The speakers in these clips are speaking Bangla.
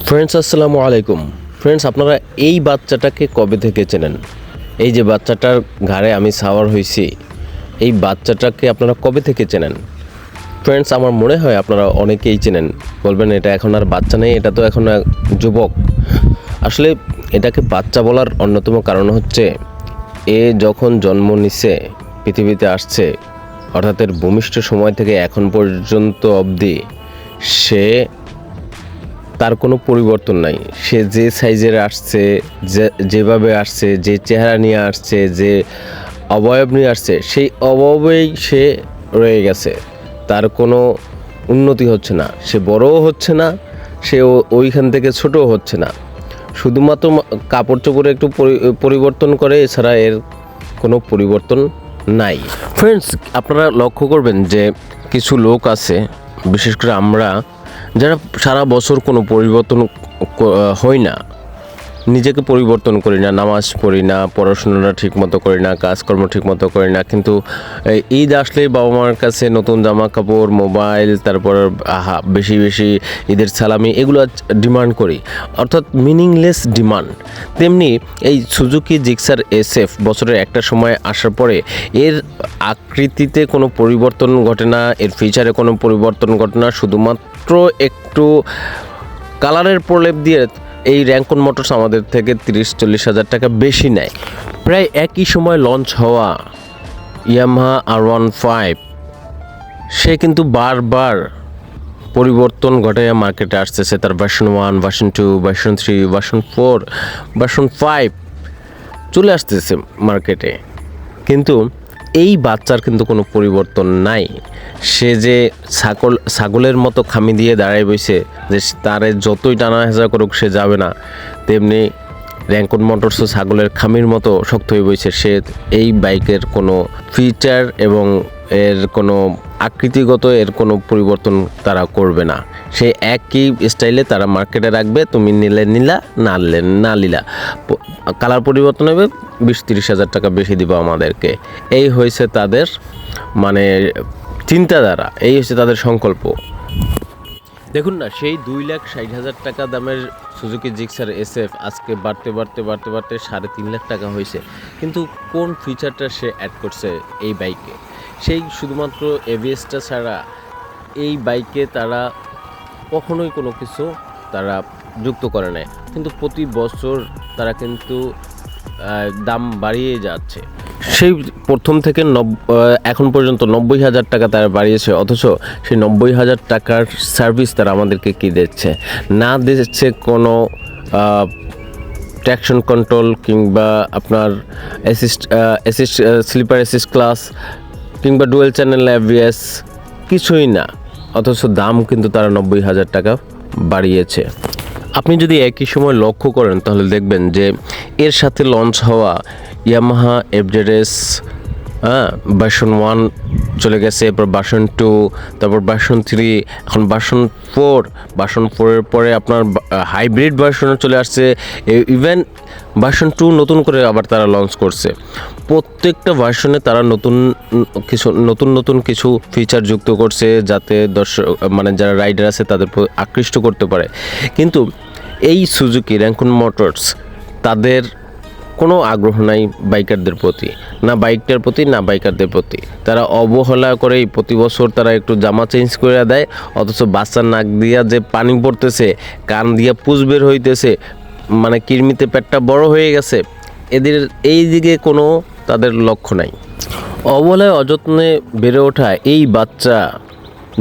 ফ্রেন্ডস, আসসালামু আলাইকুম। ফ্রেন্ডস, আপনারা এই বাচ্চাটাকে কবে থেকে চেনেন? এই যে বাচ্চাটার ঘাড়ে আমি সাওয়ার হয়েছি, এই বাচ্চাটাকে আপনারা কবে থেকে চেনেন? ফ্রেন্ডস, আমার মনে হয় আপনারা অনেকেই চেনেন। বলবেন এটা এখন আর বাচ্চা নেই, এটা তো এখন যুবক। আসলে এটাকে বাচ্চা বলার অন্যতম কারণ হচ্ছে এ যখন জন্ম নিছে, পৃথিবীতে আসছে, অর্থাৎ এর ভূমিষ্ঠ সময় থেকে এখন পর্যন্ত অবধি সে তার কোনো পরিবর্তন নাই। সে যে সাইজের আসছে, যেভাবে আসছে, যে চেহারা নিয়ে আসছে, যে অবয়ব নিয়ে আসছে, সেই অবয়বেই সে রয়ে গেছে। তার কোনো উন্নতি হচ্ছে না, সে বড়ও হচ্ছে না, সে ওইখান থেকে ছোটও হচ্ছে না। শুধুমাত্র কাপড় চোপড়ে একটু পরিবর্তন করে, এছাড়া এর কোনো পরিবর্তন নাই। ফ্রেন্ডস, আপনারা লক্ষ্য করবেন যে কিছু লোক আছে, বিশেষ করে আমরা যারা সারা বছর কোনো পরিবর্তন হই না, নিজেকে পরিবর্তন করি না, নামাজ পড়ি না, পড়াশোনাটা ঠিকমতো করি না, কাজকর্ম ঠিকমতো করি না, কিন্তু ঈদ আসলেই বাবা মার কাছে নতুন জামা কাপড়, মোবাইল, তারপর বেশি বেশি ঈদের সালামি, এগুলো ডিমান্ড করি, অর্থাৎ মিনিংলেস ডিমান্ড। তেমনি এই সুজুকি জিক্সার SF বছরের একটা সময় আসার পরে এর আকৃতিতে কোনো পরিবর্তন ঘটে না, এর ফিচারে কোনো পরিবর্তন ঘটে না, শুধুমাত্র একটু কালারের প্রলেপ দিয়ে এই র্যাঙ্কন মোটরস আমাদের থেকে 30-40 হাজার টাকা বেশি নেয়। প্রায় একই সময় লঞ্চ হওয়া ইয়ামাহা R15 সে কিন্তু বারবার পরিবর্তন ঘটাইয়া মার্কেটে আসতেছে। তার version 1, version 2, version 3, version 4, version 5 চলে আসতেছে মার্কেটে, কিন্তু এই বাচ্চার কিন্তু কোনো পরিবর্তন নাই। সে যে ছাগলের মতো খামি দিয়ে দাঁড়ায় বসে, যে তারে যতই টানা হেঁচা করুক সে যাবে না, তেমনি র্যাঙ্কন মোটরসও ছাগলের খামির মতো শক্ত হয়ে বসে। সে এই বাইকের কোনো ফিচার এবং এর কোনো আকৃতিগত এর কোনো পরিবর্তন তারা করবে না। সে একই স্টাইলে তারা মার্কেটে রাখবে, তুমি নিলে নিলা, না নিলা, কালার পরিবর্তন হবে, 20-30 হাজার টাকা বেশি দিব আমাদেরকে। এই হয়েছে তাদের মানে চিন্তাধারা, এই হচ্ছে তাদের সংকল্প। দেখুন না, সেই 2,60,000 টাকা দামের সুজুকি জিক্সার SF আজকে বাড়তে 3.5 লাখ টাকা হয়েছে, কিন্তু কোন ফিচারটা সে অ্যাড করছে এই বাইকে? সেই শুধুমাত্র ABS-টা ছাড়া এই বাইকে তারা কখনোই কোনো কিছু তারা যুক্ত করে নেয়, কিন্তু প্রতি বছর তারা কিন্তু দাম বাড়িয়ে যাচ্ছে। সেই প্রথম থেকে এখন পর্যন্ত 90,000 টাকা তারা বাড়িয়েছে, অথচ সেই 90,000 টাকার সার্ভিস তারা আমাদেরকে কী দিচ্ছে? না দিচ্ছে কোনো ট্র্যাকশন কন্ট্রোল, কিংবা আপনার স্লিপার অ্যাসিস্ট ক্লাস, কিংবা ডুয়েল চ্যানেল ABS, কিছুই না। অথচ দাম কিন্তু তারা 90,000 টাকা বাড়িয়েছে। আপনি যদি একই সময় লক্ষ্য করেন তাহলে দেখবেন যে এর সাথে লঞ্চ হওয়া ইয়ামাহা FZS ভার্সন 1 চলে গেছে, এরপর ভার্সন 2, তারপর ভার্সন 3, এখন ভার্সন 4। ভার্সন 4-এর পরে আপনার হাইব্রিড ভার্সনও চলে আসছে, ইভেন ভার্সন 2 নতুন করে আবার তারা লঞ্চ করছে। প্রত্যেকটা ভার্সনে তারা নতুন কিছু ফিচার যুক্ত করছে, যাতে দর্শক মানে যারা রাইডার আছে তাদের আকৃষ্ট করতে পারে। কিন্তু এই সুজুকি র্যাঙ্কন মোটরস তাদের কোনো আগ্রহ নাই বাইকারদের প্রতি, না বাইকটার প্রতি, না বাইকারদের প্রতি। তারা অবহেলা করেই প্রতি বছর তারা একটু জামা চেঞ্জ করে দেয়, অথচ বাচ্চার নাক দিয়া যে পানি পড়তেছে, কান দিয়া পুজ বের হইতেছে, মানে কিরমিতে পেটটা বড় হয়ে গেছে, এদের এই দিকে কোনো তাদের লক্ষ্য নাই। অবহেলায় অযত্নে বেড়ে ওঠা এই বাচ্চা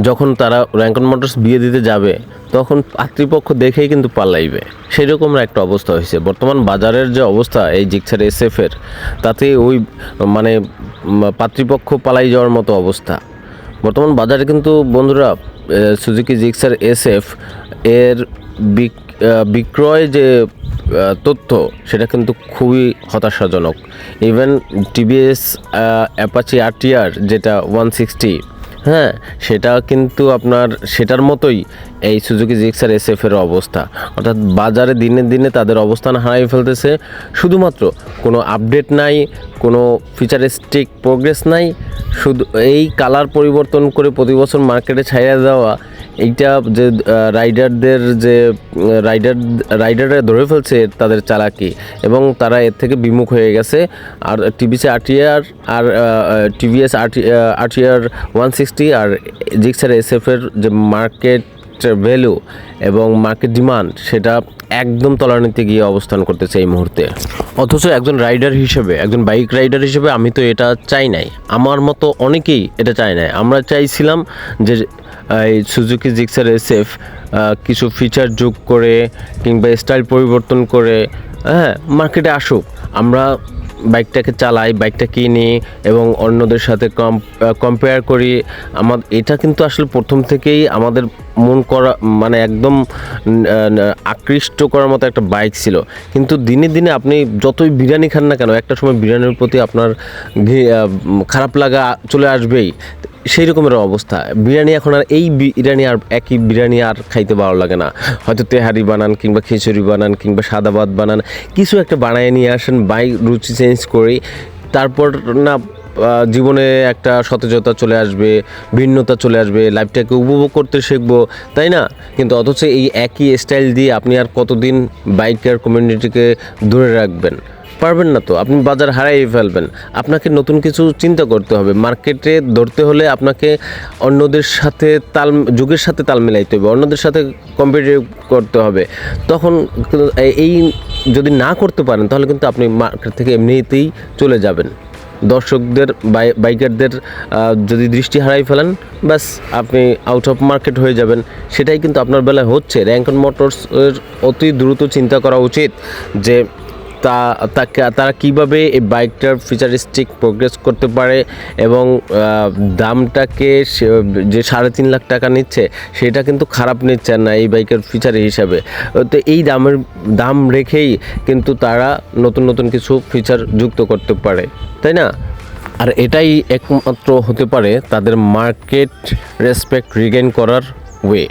যখন তারা র্যাঙ্কন মোটরস বিয়ে দিতে যাবে, তখন পাত্রীপক্ষ দেখেই কিন্তু পালাইবে, সেরকম একটা অবস্থা হয়েছে। বর্তমান বাজারের যে অবস্থা এই জিক্সার SF-এর, তাতে ওই মানে পাত্রীপক্ষ পালাই যাওয়ার মতো অবস্থা বর্তমান বাজারে। কিন্তু বন্ধুরা, সুজুকি জিক্সার SF এর বিক্রয় যে তথ্য, সেটা কিন্তু খুবই হতাশাজনক। ইভেন TVS অ্যাপাচি RTR যেটা 160, সেটা কিন্তু আপনার সেটার মতোই এই সুজুকি জিক্সার SF-এর অবস্থা। অর্থাৎ বাজারে দিনে দিনে তাদের অবস্থান হারিয়ে ফেলতেছে। শুধুমাত্র কোনো আপডেট নাই, কোনো ফিচারিস্টিক প্রোগ্রেস নাই, শুধু এই কালার পরিবর্তন করে প্রতি বছর মার্কেটে ছাইড়া দেওয়া, এইটা যে রাইডাররা ধরে ফেলছে তাদের চালাকি, এবং তারা এর থেকে বিমুখ হয়ে গেছে। আর টিভিএস আরটিআর আর টিভিএস আরটিআর 160 আর জিক্সার এসএফের যে মার্কেট ভ্যালু এবং মার্কেট ডিমান্ড সেটা একদম তলানিতে গিয়ে অবস্থান করতেছে এই মুহূর্তে। অথচ একজন রাইডার হিসেবে, একজন বাইক রাইডার হিসেবে আমি তো এটা চাই নাই, আমার মতো অনেকেই এটা চাই নাই। আমরা চাইছিলাম যে এই সুজুকি জিক্সার এসএফ কিছু ফিচার যোগ করে কিংবা স্টাইল পরিবর্তন করে মার্কেটে আসুক, আমরা বাইকটাকে চালাই, বাইকটা কিনি এবং অন্যদের সাথে কম্পেয়ার করি। এটা কিন্তু আসলে প্রথম থেকেই আমাদের মন করা মানে একদম আকৃষ্ট করার মতো একটা বাইক ছিল। কিন্তু দিনে দিনে আপনি যতই বিরিয়ানি খান না কেন, একটা সময় বিরিয়ানির প্রতি আপনার খারাপ লাগা চলে আসবেই, সেই রকমের অবস্থা। বিরিয়ানি এখন আর একই বিরিয়ানি আর খাইতে ভালো লাগে না। হয়তো তেহারি বানান কিংবা খিচুড়ি বানান কিংবা সাদা ভাত বানান, কিছু একটা বানিয়ে নিয়ে আসেন, বাইক রুচি চেঞ্জ করি, তারপর না জীবনে একটা সতেজতা চলে আসবে, ভিন্নতা চলে আসবে, লাইফটাকে উপভোগ করতে শিখবো, তাই না? কিন্তু অথচ এই একই স্টাইল দিয়ে আপনি আর কতদিন বাইকার কমিউনিটিকে ধরে রাখবেন? পারবেন না তো, আপনি বাজার হারাই ফেলবেন। আপনাকে নতুন কিছু চিন্তা করতে হবে। মার্কেটে ধরতে হলে আপনাকে অন্যদের সাথে যুগের সাথে তাল মিলাইতে হবে, অন্যদের সাথে কম্পিটিভ করতে হবে। তখন এই যদি না করতে পারেন তাহলে কিন্তু আপনি মার্কেট থেকে এমনিতেই চলে যাবেন। দর্শকদের বাইকারদের যদি দৃষ্টি হারাই ফেলেন, ব্যাস আপনি আউট অফ মার্কেট হয়ে যাবেন। সেটাই কিন্তু আপনার বেলায় হচ্ছে। র্যাঙ্কন মোটরসের অতি দ্রুত চিন্তা করা উচিত যে তারা কীভাবে এই বাইকটার ফিচারিস্টিক প্রোগ্রেস করতে পারে এবং দামটাকে যে 3.5 লাখ টাকা নিচ্ছে সেটা কিন্তু খারাপ নিচ্ছে না এই বাইকের ফিচার হিসাবে। তো এই দাম রেখেই কিন্তু তারা নতুন নতুন কিছু ফিচার যুক্ত করতে পারে, তাই না? আর এটাই একমাত্র হতে পারে তাদের মার্কেট রেসপেক্ট রিগেইন করার ওয়ে।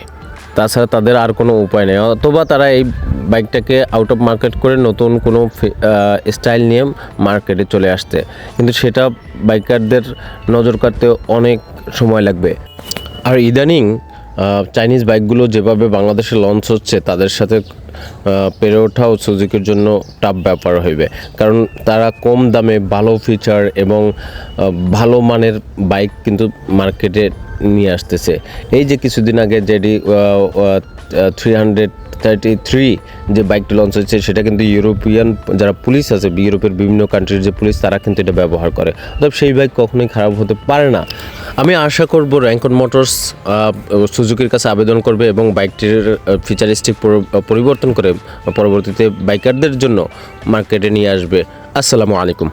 তাছাড়া তাদের আর কোনো উপায় নেই। অথবা তারা এই বাইকটাকে আউট অফ মার্কেট করে নতুন কোনো স্টাইল নিয়ে মার্কেটে চলে আসতে, কিন্তু সেটা বাইকারদের নজর কাটতে অনেক সময় লাগবে। আর ইদানিং চাইনিজ বাইকগুলো যেভাবে বাংলাদেশে লঞ্চ হচ্ছে, তাদের সাথে পেরে ওঠাও সুজুকির জন্য টাফ ব্যাপার হইবে। কারণ তারা কম দামে ভালো ফিচার এবং ভালো মানের বাইক কিন্তু মার্কেটে নিয়ে আসতেছে। এই যে কিছুদিন আগে যেটি 333 যে বাইকটি লঞ্চ হয়েছে, সেটা কিন্তু ইউরোপিয়ান যারা পুলিশ আছে, ইউরোপের বিভিন্ন কান্ট্রির যে পুলিশ, তারা কিন্তু এটা ব্যবহার করে। অর্থাৎ সেই বাইক কখনোই খারাপ হতে পারে না। আমি আশা করব র্যাঙ্কন মোটরস সুজুকির কাছে আবেদন করবে এবং বাইকটির ফিচারিস্টিক পরিবর্তন করে পরবর্তীতে বাইকারদের জন্য মার্কেটে নিয়ে আসবে। আসসালামু আলাইকুম।